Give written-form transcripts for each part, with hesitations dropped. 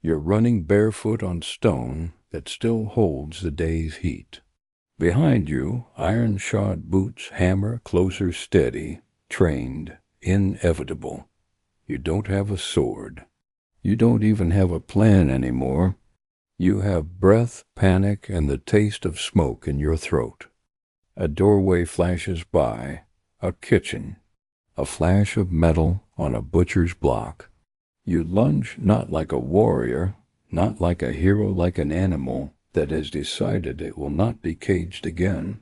You're running barefoot on stone that still holds the day's heat. Behind you, iron-shod boots hammer closer steady, trained, inevitable. You don't have a sword. You don't even have a plan anymore. You have breath, panic, and the taste of smoke in your throat. A doorway flashes by, a kitchen, a flash of metal on a butcher's block. You lunge not like a warrior, not like a hero, like an animal that has decided it will not be caged again.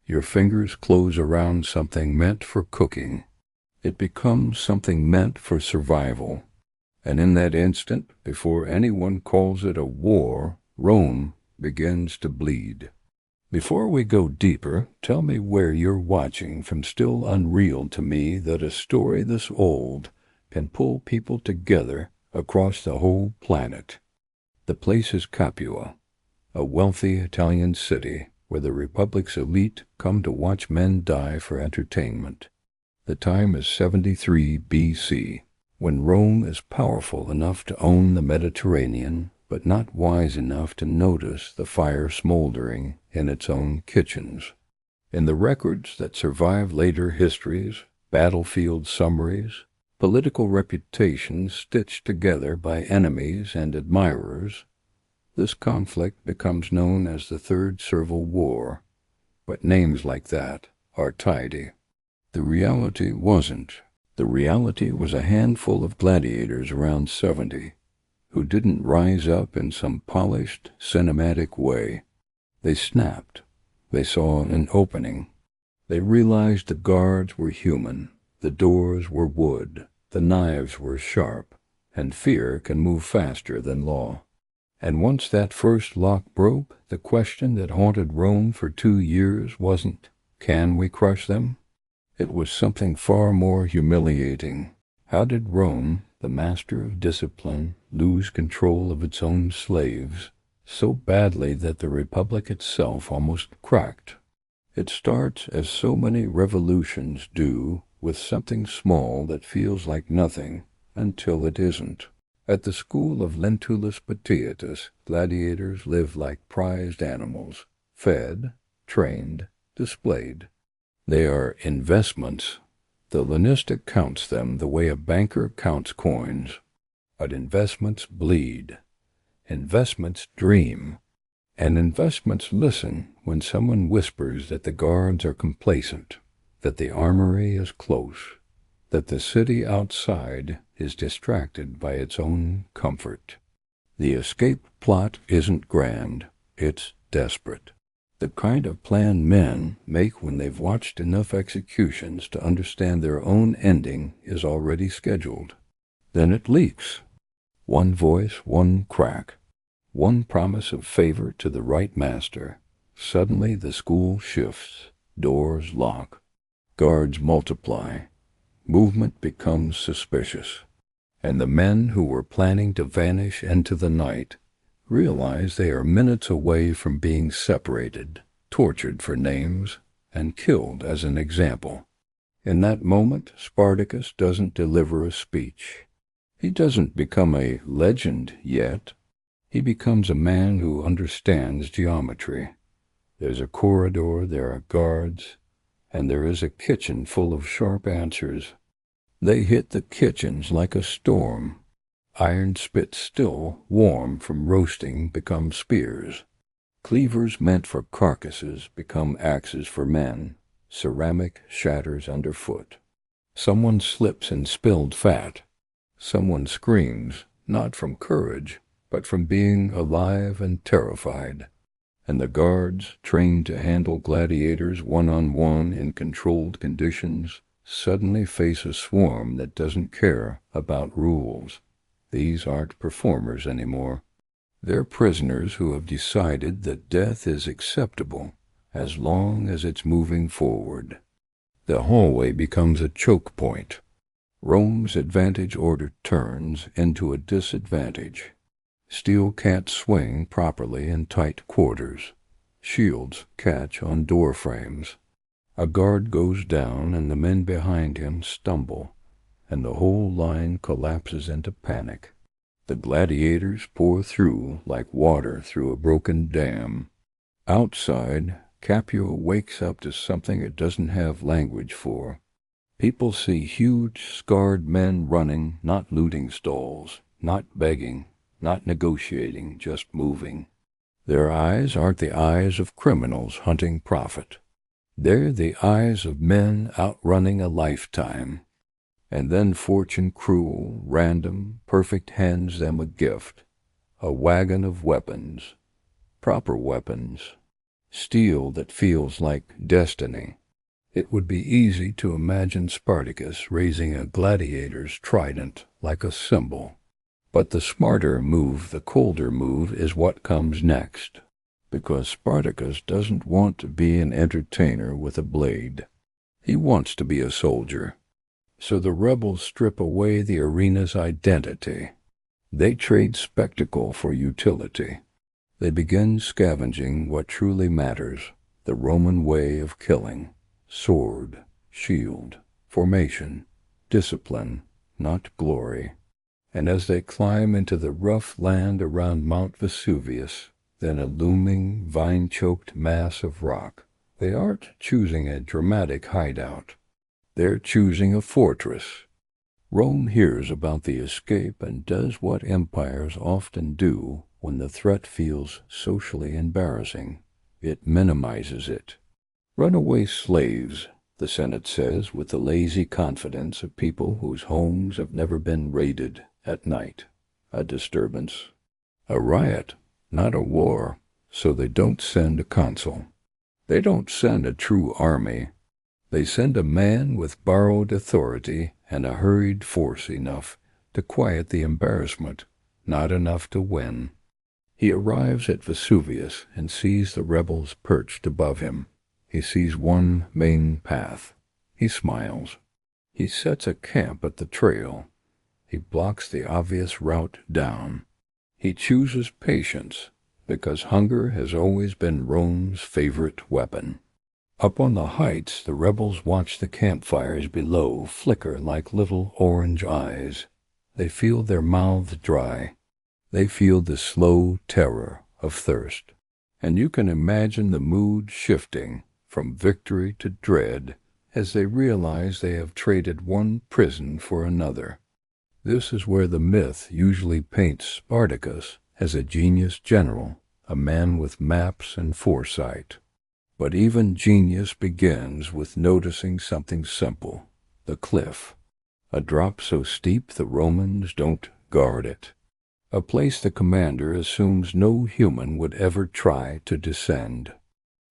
Your fingers close around something meant for cooking. It becomes something meant for survival. And in that instant, before anyone calls it a war, Rome begins to bleed. Before we go deeper, tell me where you're watching from. Still unreal to me that a story this old can pull people together across the whole planet. The place is Capua, a wealthy Italian city where the Republic's elite come to watch men die for entertainment. The time is 73 BC, when Rome is powerful enough to own the Mediterranean, but not wise enough to notice the fire smoldering in its own kitchens. In the records that survive later histories, battlefield summaries, political reputations stitched together by enemies and admirers, this conflict becomes known as the Third Servile War. But names like that are tidy. The reality wasn't. The reality was a handful of gladiators around 70 who didn't rise up in some polished, cinematic way. They snapped. They saw an opening. They realized the guards were human, the doors were wood, the knives were sharp, and fear can move faster than law. And once that first lock broke, the question that haunted Rome for 2 years wasn't, can we crush them? It was something far more humiliating. How did Rome, the master of discipline, lose control of its own slaves so badly that the Republic itself almost cracked? It starts, as so many revolutions do, with something small that feels like nothing until it isn't. At the school of Lentulus Potitus, gladiators live like prized animals, fed, trained, displayed. They are investments. The Hellenistic counts them the way a banker counts coins. But investments bleed. Investments dream. And investments listen when someone whispers that the guards are complacent, that the armory is close, that the city outside is distracted by its own comfort. The escape plot isn't grand, it's desperate. The kind of plan men make when they've watched enough executions to understand their own ending is already scheduled. Then it leaks. One voice, one crack, one promise of favor to the right master. Suddenly the school shifts, doors lock, guards multiply, movement becomes suspicious, and the men who were planning to vanish into the night realize they are minutes away from being separated, tortured for names, and killed as an example. In that moment, Spartacus doesn't deliver a speech. He doesn't become a legend yet. He becomes a man who understands geometry. There's a corridor, there are guards, and there is a kitchen full of sharp answers. They hit the kitchens like a storm. Iron spits still, warm from roasting, become spears. Cleavers meant for carcasses become axes for men. Ceramic shatters underfoot. Someone slips in spilled fat. Someone screams, not from courage, but from being alive and terrified. And the guards, trained to handle gladiators one-on-one in controlled conditions, suddenly face a swarm that doesn't care about rules. These aren't performers anymore. They're prisoners who have decided that death is acceptable as long as it's moving forward. The hallway becomes a choke point. Rome's advantage order turns into a disadvantage. Steel can't swing properly in tight quarters. Shields catch on door frames. A guard goes down and the men behind him stumble, and the whole line collapses into panic. The gladiators pour through like water through a broken dam. Outside, Capua wakes up to something it doesn't have language for. People see huge, scarred men running, not looting stalls, not begging, not negotiating, just moving. Their eyes aren't the eyes of criminals hunting profit. They're the eyes of men outrunning a lifetime. And then fortune cruel, random, perfect hands them a gift, a wagon of weapons, proper weapons, steel that feels like destiny. It would be easy to imagine Spartacus raising a gladiator's trident like a symbol. But the smarter move, the colder move, is what comes next, because Spartacus doesn't want to be an entertainer with a blade. He wants to be a soldier. So the rebels strip away the arena's identity. They trade spectacle for utility. They begin scavenging what truly matters, the Roman way of killing. Sword, shield, formation, discipline, not glory. And as they climb into the rough land around Mount Vesuvius, then a looming, vine-choked mass of rock, they aren't choosing a dramatic hideout. They're choosing a fortress. Rome hears about the escape and does what empires often do when the threat feels socially embarrassing. It minimizes it. Runaway slaves, the Senate says with the lazy confidence of people whose homes have never been raided at night. A disturbance. A riot, not a war, so they don't send a consul. They don't send a true army. They send a man with borrowed authority and a hurried force enough to quiet the embarrassment, not enough to win. He arrives at Vesuvius and sees the rebels perched above him. He sees one main path. He smiles. He sets a camp at the trail. He blocks the obvious route down. He chooses patience, because hunger has always been Rome's favorite weapon. Up on the heights, the rebels watch the campfires below flicker like little orange eyes. They feel their mouths dry. They feel the slow terror of thirst. And you can imagine the mood shifting from victory to dread as they realize they have traded one prison for another. This is where the myth usually paints Spartacus as a genius general, a man with maps and foresight. But even genius begins with noticing something simple, the cliff, a drop so steep the Romans don't guard it, a place the commander assumes no human would ever try to descend.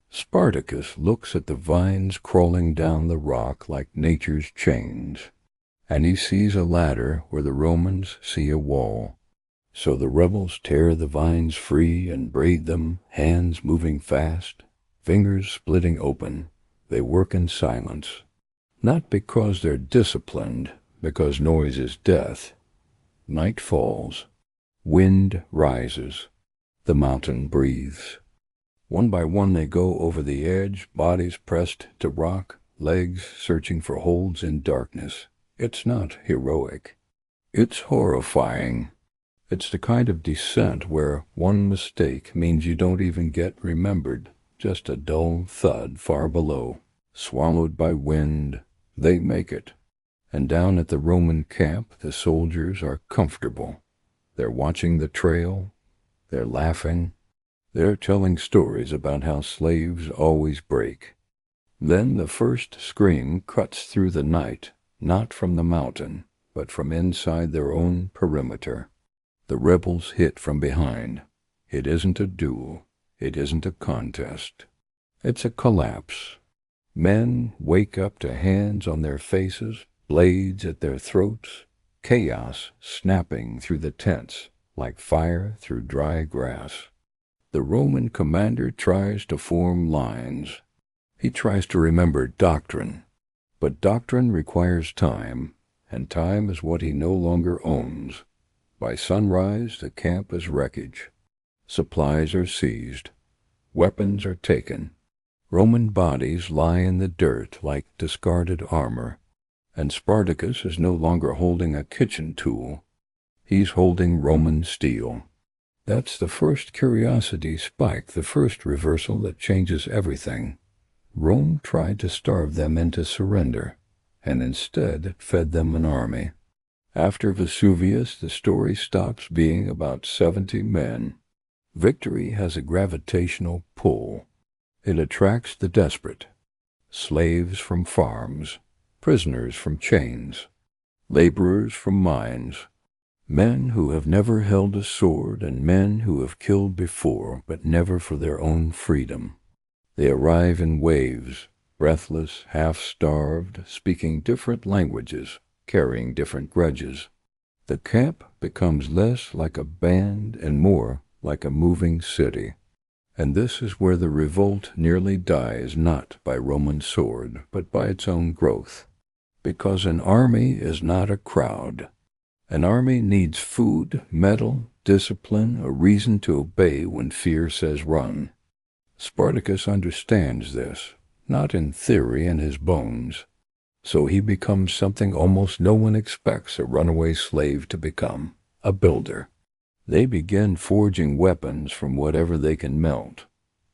Spartacus looks at the vines crawling down the rock like nature's chains, and he sees a ladder where the Romans see a wall. So the rebels tear the vines free and braid them, hands moving fast, fingers splitting open. They work in silence, not because they're disciplined, because noise is death. Night falls. Wind rises. The mountain breathes. One by one they go over the edge, bodies pressed to rock, legs searching for holds in darkness. It's not heroic. It's horrifying. It's the kind of descent where one mistake means you don't even get remembered. Just a dull thud far below, swallowed by wind. They make it. And down at the Roman camp, the soldiers are comfortable. They're watching the trail. They're laughing. They're telling stories about how slaves always break. Then the first scream cuts through the night, not from the mountain, but from inside their own perimeter. The rebels hit from behind. It isn't a duel. It isn't a contest. It's a collapse. Men wake up to hands on their faces, blades at their throats, chaos snapping through the tents like fire through dry grass. The Roman commander tries to form lines. He tries to remember doctrine. But doctrine requires time, and time is what he no longer owns. By sunrise, the camp is wreckage. Supplies are seized. Weapons are taken. Roman bodies lie in the dirt like discarded armor, and Spartacus is no longer holding a kitchen tool. He's holding Roman steel. That's the first curiosity spike, the first reversal that changes everything. Rome tried to starve them into surrender, and instead it fed them an army. After Vesuvius, the story stops being about 70 men. Victory has a gravitational pull. It attracts the desperate. Slaves from farms, prisoners from chains, laborers from mines, men who have never held a sword and men who have killed before but never for their own freedom. They arrive in waves, breathless, half-starved, speaking different languages, carrying different grudges. The camp becomes less like a band and more like a moving city. And this is where the revolt nearly dies, not by Roman sword, but by its own growth. Because an army is not a crowd. An army needs food, metal, discipline, a reason to obey when fear says run. Spartacus understands this, not in theory in his bones. So he becomes something almost no one expects a runaway slave to become, a builder. They begin forging weapons from whatever they can melt.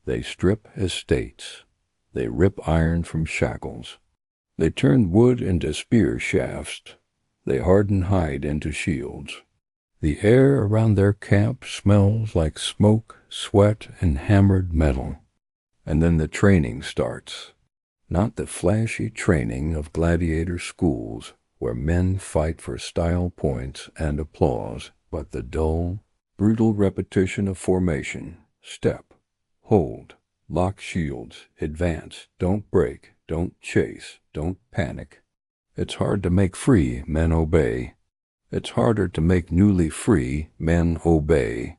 They strip estates. They rip iron from shackles. They turn wood into spear shafts. They harden hide into shields. The air around their camp smells like smoke, sweat, and hammered metal. And then the training starts. Not the flashy training of gladiator schools, where men fight for style points and applause, but the dull, brutal repetition of formation, step, hold, lock shields, advance, don't break, don't chase, don't panic. It's hard to make free men obey. It's harder to make newly free men obey.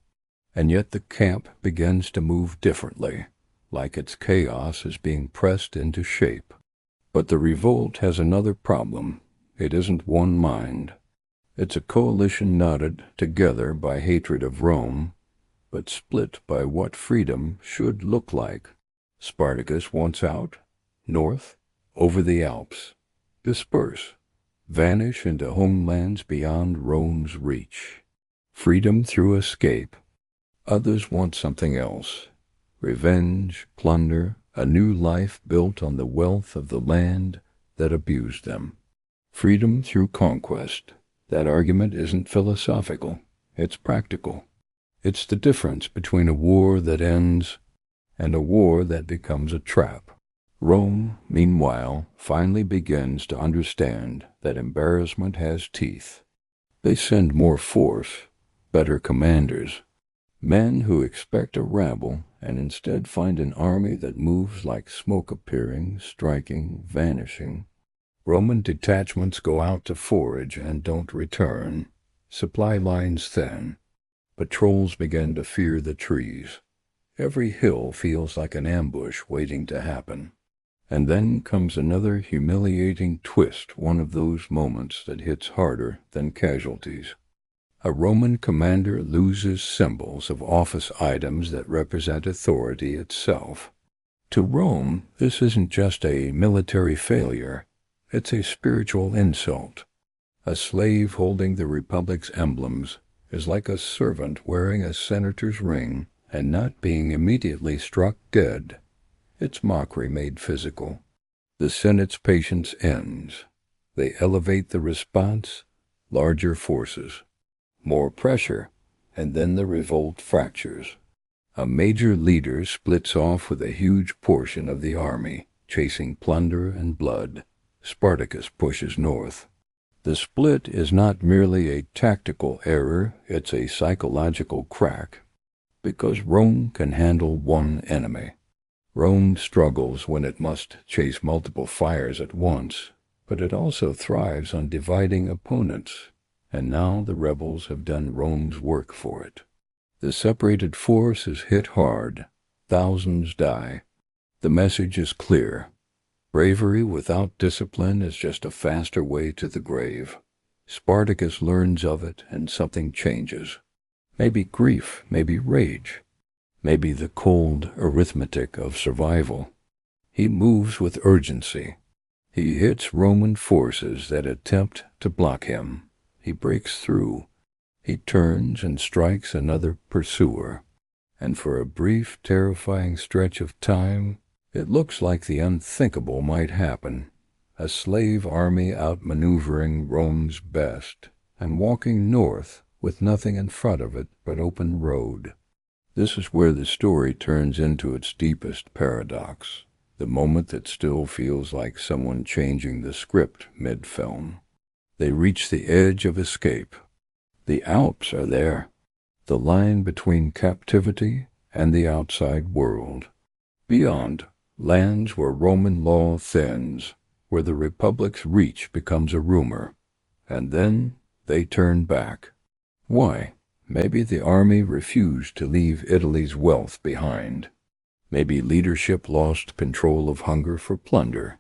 And yet the camp begins to move differently, like its chaos is being pressed into shape. But the revolt has another problem. It isn't one mind. It's a coalition knotted together by hatred of Rome, but split by what freedom should look like. Spartacus wants out, north, over the Alps. Disperse, vanish into homelands beyond Rome's reach. Freedom through escape. Others want something else. Revenge, plunder, a new life built on the wealth of the land that abused them. Freedom through conquest. That argument isn't philosophical, it's practical. It's the difference between a war that ends and a war that becomes a trap. Rome, meanwhile, finally begins to understand that embarrassment has teeth. They send more force, better commanders, men who expect a rabble and instead find an army that moves like smoke appearing, striking, vanishing. Roman detachments go out to forage and don't return. Supply lines thin. Patrols begin to fear the trees. Every hill feels like an ambush waiting to happen. And then comes another humiliating twist, one of those moments that hits harder than casualties. A Roman commander loses symbols of office items that represent authority itself. To Rome, this isn't just a military failure. It's a spiritual insult. A slave holding the Republic's emblems is like a servant wearing a senator's ring and not being immediately struck dead. It's mockery made physical. The Senate's patience ends. They elevate the response, larger forces. More pressure, and then the revolt fractures. A major leader splits off with a huge portion of the army, chasing plunder and blood. Spartacus pushes north. The split is not merely a tactical error, it's a psychological crack. Because Rome can handle one enemy. Rome struggles when it must chase multiple fires at once, but it also thrives on dividing opponents. And now the rebels have done Rome's work for it. The separated force is hit hard. Thousands die. The message is clear. Bravery without discipline is just a faster way to the grave. Spartacus learns of it and something changes. Maybe grief, maybe rage, maybe the cold arithmetic of survival. He moves with urgency. He hits Roman forces that attempt to block him. He breaks through. He turns and strikes another pursuer, and for a brief, terrifying stretch of time, it looks like the unthinkable might happen. A slave army outmaneuvering Rome's best, and walking north with nothing in front of it but open road. This is where the story turns into its deepest paradox, the moment that still feels like someone changing the script mid-film. They reach the edge of escape. The Alps are there, the line between captivity and the outside world. Beyond, lands where Roman law thins, where the Republic's reach becomes a rumor. And then they turn back. Why? Maybe the army refused to leave Italy's wealth behind. Maybe leadership lost control of hunger for plunder.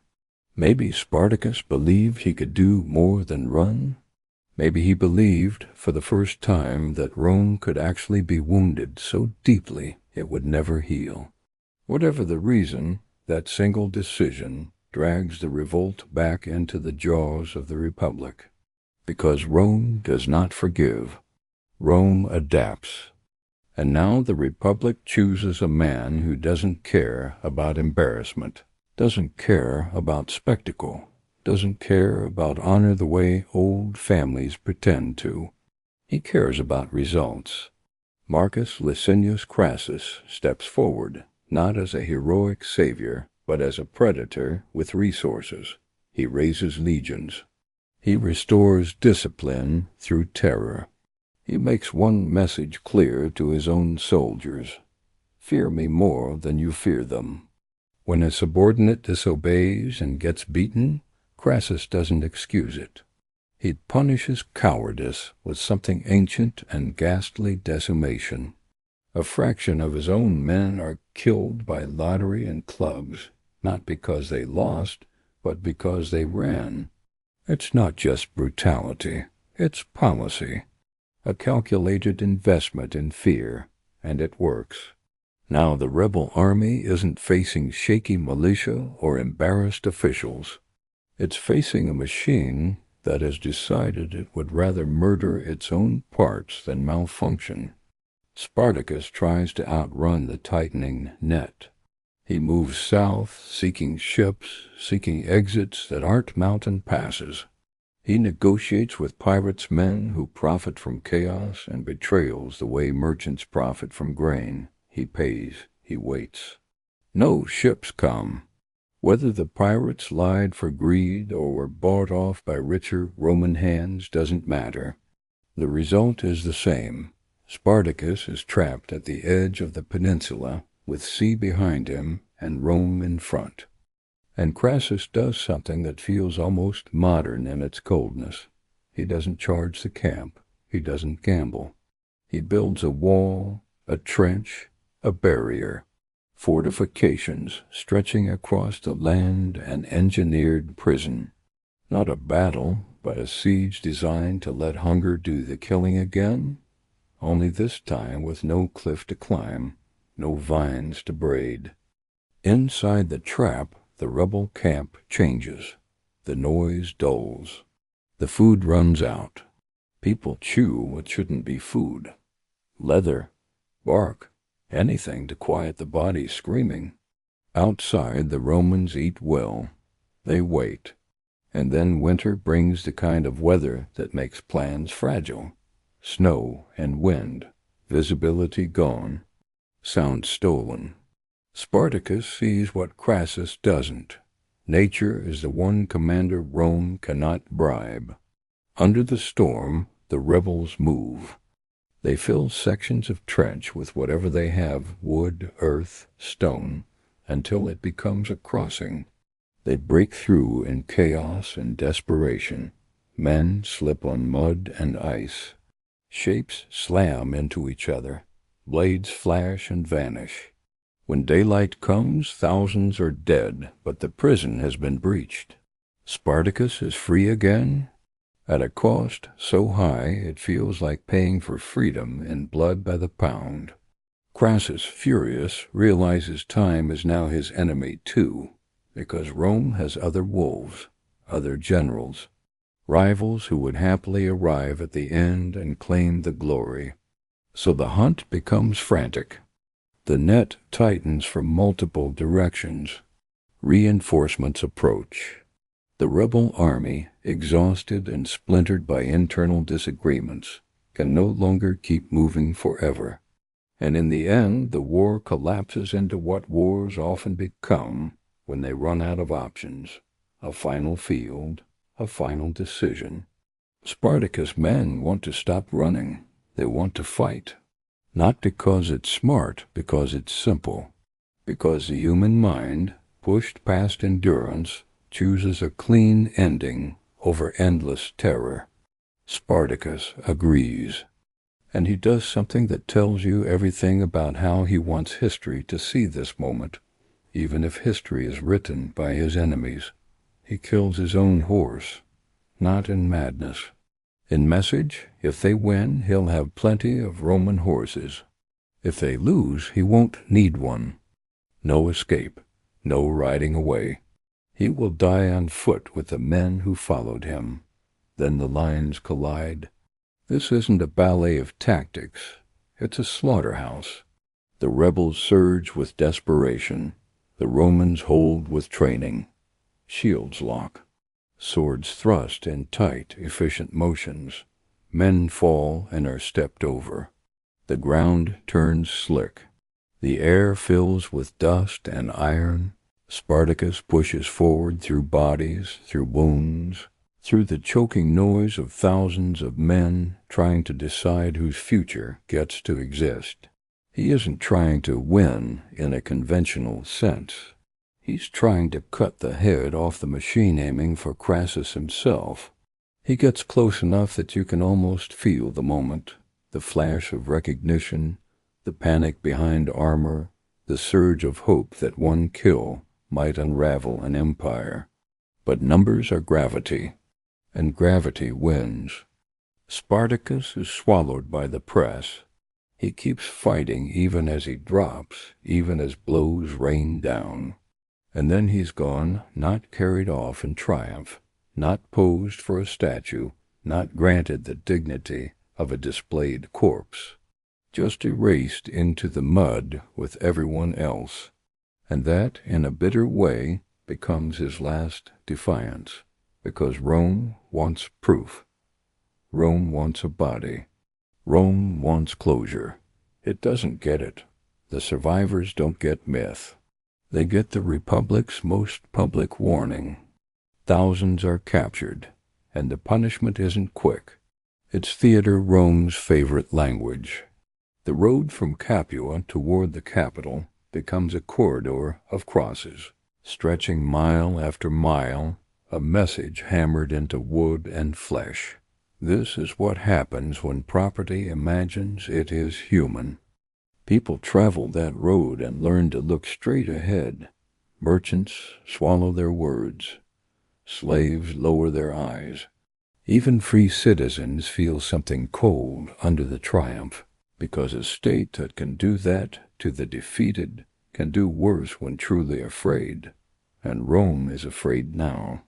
Maybe Spartacus believed he could do more than run. Maybe he believed, for the first time, that Rome could actually be wounded so deeply it would never heal. Whatever the reason, that single decision drags the revolt back into the jaws of the Republic. Because Rome does not forgive. Rome adapts. And now the Republic chooses a man who doesn't care about embarrassment, doesn't care about spectacle, doesn't care about honor the way old families pretend to. He cares about results. Marcus Licinius Crassus steps forward, not as a heroic savior, but as a predator with resources. He raises legions. He restores discipline through terror. He makes one message clear to his own soldiers: fear me more than you fear them. When a subordinate disobeys and gets beaten, Crassus doesn't excuse it. He punishes cowardice with something ancient and ghastly: decimation. A fraction of his own men are killed by lottery and clubs, not because they lost, but because they ran. It's not just brutality, it's policy. A calculated investment in fear, and it works. Now the rebel army isn't facing shaky militia or embarrassed officials. It's facing a machine that has decided it would rather murder its own parts than malfunction. Spartacus tries to outrun the tightening net. He moves south, seeking ships, seeking exits that aren't mountain passes. He negotiates with pirates' men who profit from chaos and betrayals the way merchants profit from grain. He pays, he waits. No ships come. Whether the pirates lied for greed or were bought off by richer Roman hands doesn't matter. The result is the same. Spartacus is trapped at the edge of the peninsula, with sea behind him and Rome in front. And Crassus does something that feels almost modern in its coldness. He doesn't charge the camp. He doesn't gamble. He builds a wall, a trench, a barrier. Fortifications stretching across the land, an engineered prison. Not a battle, but a siege designed to let hunger do the killing again. Only this time with no cliff to climb, no vines to braid. Inside the trap, the rebel camp changes. The noise dulls. The food runs out. People chew what shouldn't be food. Leather, bark, anything to quiet the body screaming. Outside, the Romans eat well. They wait. And then winter brings the kind of weather that makes plans fragile. Snow and wind, visibility gone, sound stolen. Spartacus sees what Crassus doesn't. Nature is the one commander Rome cannot bribe. Under the storm, the rebels move. They fill sections of trench with whatever they have, wood, earth, stone, until it becomes a crossing. They break through in chaos and desperation. Men slip on mud and ice. Shapes slam into each other. Blades flash and vanish. When daylight comes, thousands are dead, but the prison has been breached. Spartacus is free again, at a cost so high it feels like paying for freedom in blood by the pound. Crassus, furious, realizes time is now his enemy too, because Rome has other wolves, other generals. rivals who would happily arrive at the end and claim the glory. So the hunt becomes frantic. The net tightens from multiple directions. Reinforcements approach. The rebel army, exhausted and splintered by internal disagreements, can no longer keep moving forever. And in the end, the war collapses into what wars often become when they run out of options: a final field, a final decision. Spartacus' men want to stop running. They want to fight. Not because it's smart, because it's simple. Because the human mind, pushed past endurance, chooses a clean ending over endless terror. Spartacus agrees. And he does something that tells you everything about how he wants history to see this moment, even if history is written by his enemies. He kills his own horse, not in madness. In message, if they win, he'll have plenty of Roman horses. If they lose, he won't need one. No escape, no riding away. He will die on foot with the men who followed him. Then the lines collide. This isn't a ballet of tactics. It's a slaughterhouse. The rebels surge with desperation. The Romans hold with training. Shields lock. Swords thrust in tight, efficient motions. Men fall and are stepped over. The ground turns slick. The air fills with dust and iron. Spartacus pushes forward through bodies, through wounds, through the choking noise of thousands of men trying to decide whose future gets to exist. He isn't trying to win in a conventional sense. He's trying to cut the head off the machine aiming for Crassus himself. He gets close enough that you can almost feel the moment, the flash of recognition, the panic behind armor, the surge of hope that one kill might unravel an empire. But numbers are gravity, and gravity wins. Spartacus is swallowed by the press. He keeps fighting even as he drops, even as blows rain down. And then he's gone, not carried off in triumph, not posed for a statue, not granted the dignity of a displayed corpse, just erased into the mud with everyone else. And that, in a bitter way, becomes his last defiance, because Rome wants proof. Rome wants a body. Rome wants closure. It doesn't get it. The survivors don't get myth. They get the Republic's most public warning. Thousands are captured, and the punishment isn't quick. It's Theater Rome's favorite language. The road from Capua toward the capital becomes a corridor of crosses, stretching mile after mile, a message hammered into wood and flesh. This is what happens when property imagines it is human. People travel that road and learn to look straight ahead. Merchants swallow their words. Slaves lower their eyes. Even free citizens feel something cold under the triumph, because a state that can do that to the defeated can do worse when truly afraid. And Rome is afraid now.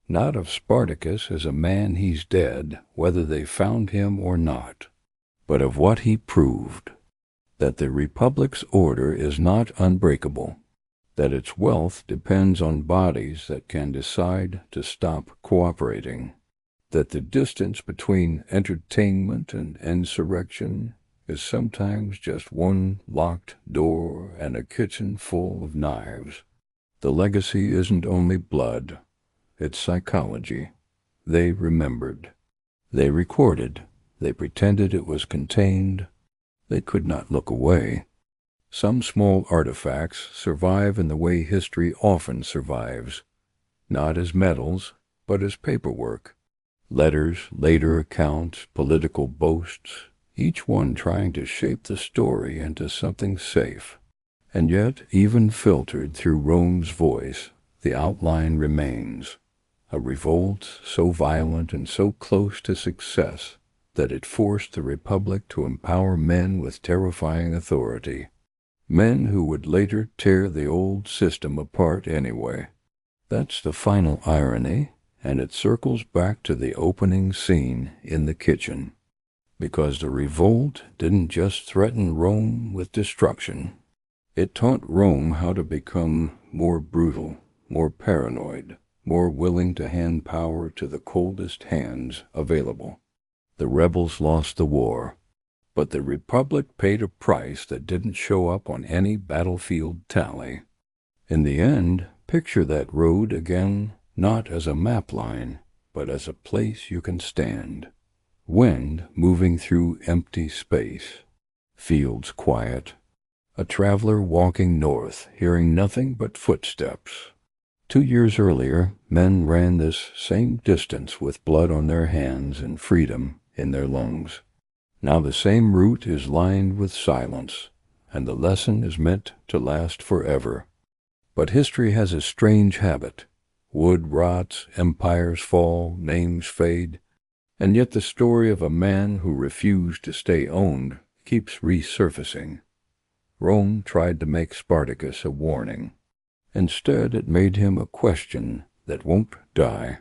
Not of Spartacus as a man he's dead, whether they found him or not, but of what he proved. That the Republic's order is not unbreakable, that its wealth depends on bodies that can decide to stop cooperating, that the distance between entertainment and insurrection is sometimes just one locked door and a kitchen full of knives. The legacy isn't only blood, it's psychology. They remembered. They recorded. They pretended it was contained. They could not look away. Some small artifacts survive in the way history often survives, not as medals, but as paperwork. Letters, later accounts, political boasts, each one trying to shape the story into something safe. And yet, even filtered through Rome's voice, the outline remains. A revolt so violent and so close to success that it forced the Republic to empower men with terrifying authority. Men who would later tear the old system apart anyway. That's the final irony, and it circles back to the opening scene in the kitchen. Because the revolt didn't just threaten Rome with destruction. It taught Rome how to become more brutal, more paranoid, more willing to hand power to the coldest hands available. The rebels lost the war, but the Republic paid a price that didn't show up on any battlefield tally. In the end, picture that road again, not as a map line, but as a place you can stand. Wind moving through empty space. Fields quiet. A traveler walking north, hearing nothing but footsteps. 2 years earlier, men ran this same distance with blood on their hands and freedom in their lungs. Now the same route is lined with silence, and the lesson is meant to last forever. But history has a strange habit. Wood rots, empires fall, names fade, and yet the story of a man who refused to stay owned keeps resurfacing. Rome tried to make Spartacus a warning. Instead, it made him a question that won't die.